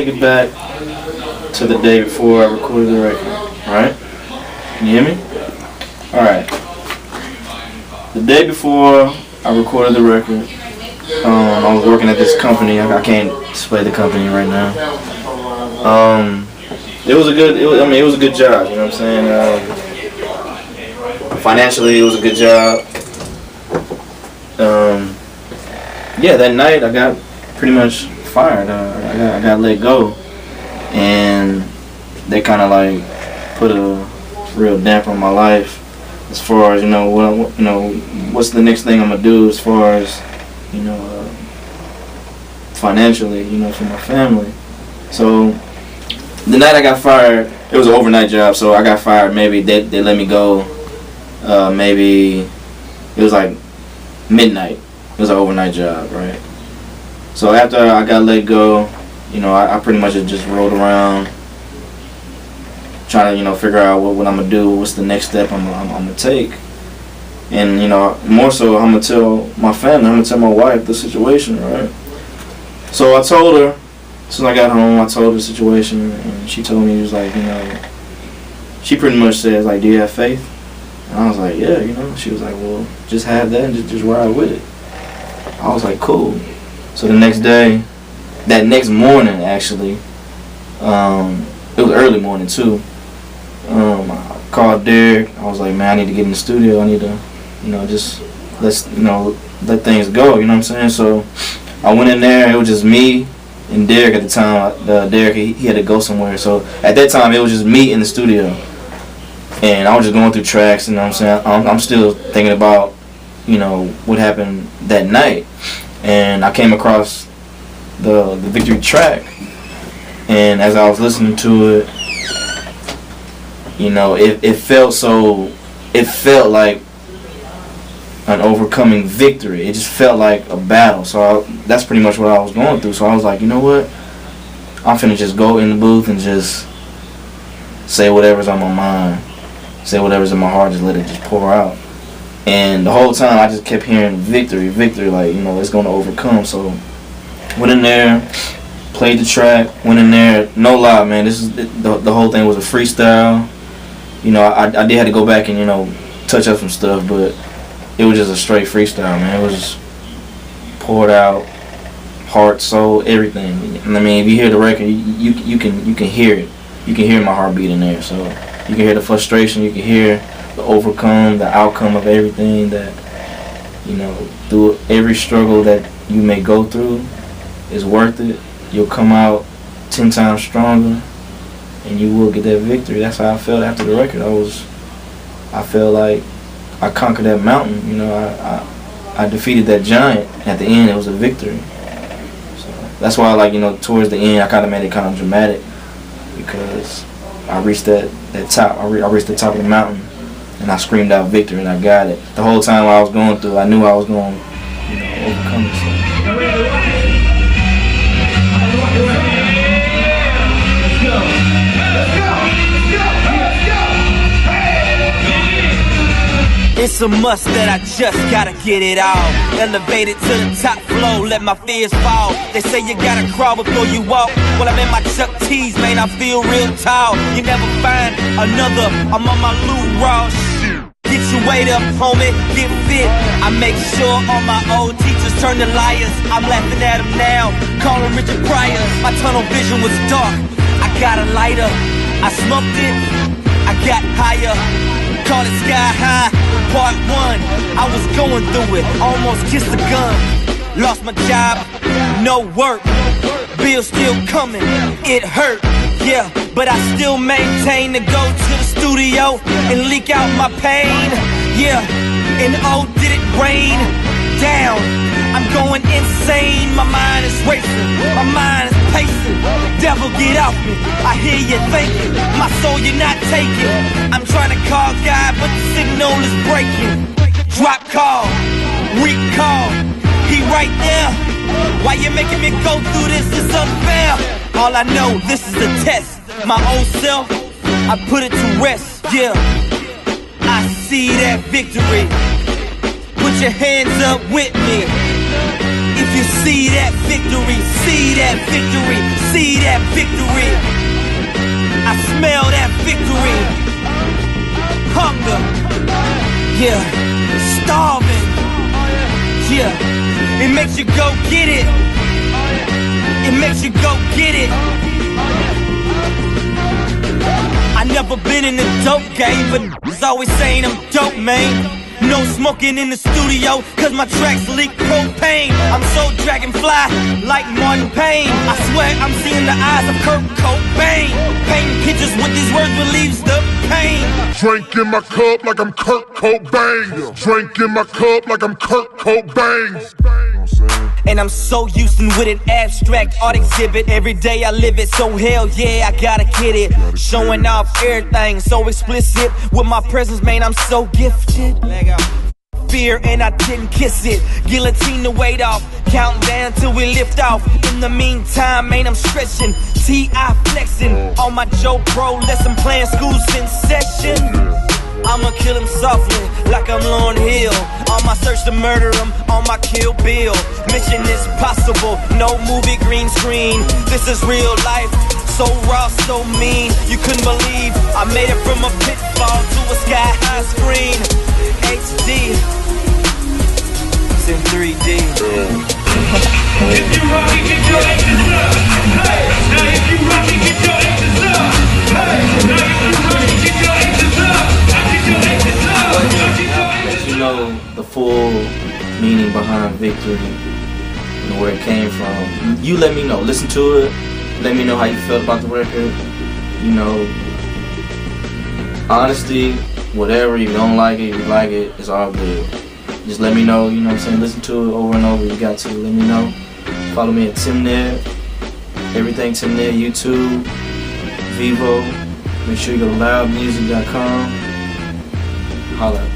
take it back to the day before I recorded the record. Alright? Can you hear me? Alright. The day before I recorded the record, I was working at this company. I can't display the company right now. It was a good job, you know what I'm saying? Financially, it was a good job. Yeah, that night I got pretty much fired. I got let go, and they kind of like put a real damper on my life as far as what's the next thing I'm gonna do as far as financially, for my family. So the night I got fired, it was an overnight job, so I got fired. Maybe they let me go. Maybe it was like midnight. It was an overnight job, right? So after I got let go, I pretty much just rolled around trying to figure out what I'm gonna do, what's the next step I'm gonna take, and more so I'm gonna tell my family, I'm gonna tell my wife the situation, right? So I told her. As soon as I got home, I told her the situation, and she told me, it was like, she pretty much said, like, do you have faith? And I was like, yeah, She was like, well, just have that and just ride with it. I was like, cool. So the next day, that next morning, actually, it was early morning, too. I called Derrick. I was like, man, I need to get in the studio. I need to, just let things go, you know what I'm saying? So I went in there. It was just me and Derrick at the time. Derrick, he had to go somewhere. So at that time, it was just me in the studio. And I was just going through tracks, you know what I'm saying? I'm still thinking about, what happened that night. And I came across the Victory track. And as I was listening to it, it felt like an overcoming victory. It just felt like a battle. So that's pretty much what I was going through. So I was like, you know what? I'm finna just go in the booth and just say whatever's on my mind. Say whatever's in my heart, just let it just pour out. And the whole time I just kept hearing victory, like, it's gonna overcome. So went in there, played the track, went in there, no lie, man, this is the whole thing was a freestyle. I did have to go back and, touch up some stuff, but it was just a straight freestyle, man. It was just poured out, heart, soul, everything. And I mean, if you hear the record, you can hear it. You can hear my heartbeat in there. So you can hear the frustration. You can hear the overcome, the outcome of everything that, through every struggle that you may go through is worth it. You'll come out 10 times stronger, and you will get that victory. That's how I felt after the record. I felt like I conquered that mountain. I defeated that giant. At the end, it was a victory. So that's why, towards the end, I kind of made it kind of dramatic, because I reached that top. I reached the top of the mountain, and I screamed out victory, and I got it. The whole time I was going through, I knew I was going to, overcome it. So. It's a must that I just gotta get it all. Elevated to the top floor, let my fears fall. They say you gotta crawl before you walk. Well, I'm in my Chuck T's, man, I feel real tall. You never find another, I'm on my Lou Ross. Get your weight up, homie, get fit. I make sure all my old teachers turn to liars. I'm laughing at them now, call them Richard Pryor. My tunnel vision was dark, I got a lighter. I smoked it, I got higher. Call it Sky High, part 1. I was going through it, almost kissed the gun. Lost my job, no work. Bills still coming, it hurt, yeah. But I still maintain to go to the studio and leak out my pain, yeah. And oh, did it rain down? I'm going insane, my mind is racing, my mind is pacing. Devil, get off me, I hear you thinking, my soul you're not taking. I'm trying to call God, but the signal is breaking. Drop call, recall, he right there. Why you making me go through this? It's unfair. All I know, this is a test. My old self, I put it to rest, yeah. I see that victory. Put your hands up with me. If you see that victory, see that victory, see that victory. I smell that victory. Hunger, yeah. Starving, yeah. It makes you go get it. It makes you go get it. I never been in the dope game, but it's always saying I'm dope, man. No smoking in the studio, cause my tracks leak propane. I'm so dragonfly, like Martin Payne. I swear I'm seeing the eyes of Kurt Cobain. Painting pictures with these words relieves the pain. Drink in my cup like I'm Kurt Cobain. Drink in my cup like I'm Kurt Cobain. And I'm so used to with an abstract art exhibit. Every day I live it, so hell yeah, I gotta get it. Showing off everything, so explicit. With my presence, man, I'm so gifted. Fear and I didn't kiss it. Guillotine the weight off, counting down till we lift off. In the meantime, man, I'm stretching. T.I. flexing on my Joe Pro lesson plan, school's in session. I'ma kill him softly, like I'm Lauryn Hill. On my search to murder him, on my Kill Bill. Mission is possible, no movie green screen. This is real life, so raw, so mean. You couldn't believe I made it from a pitfall to a sky high screen. HD, it's in 3D. If you rock it, get your aces up. Hey, now if you rock it, get your aces up. Hey, now if you rock it, get your aces up. Let you know the full meaning behind victory and where it came from. You let me know. Listen to it. Let me know how you felt about the record. You know, honestly, whatever, you don't like it, you like it, it's all good. Just let me know, you know what I'm saying? Listen to it over and over. You got to let me know. Follow me at TimNed. Everything TimNed, YouTube, VEVO. Make sure you go to loudmusic.com. Holla.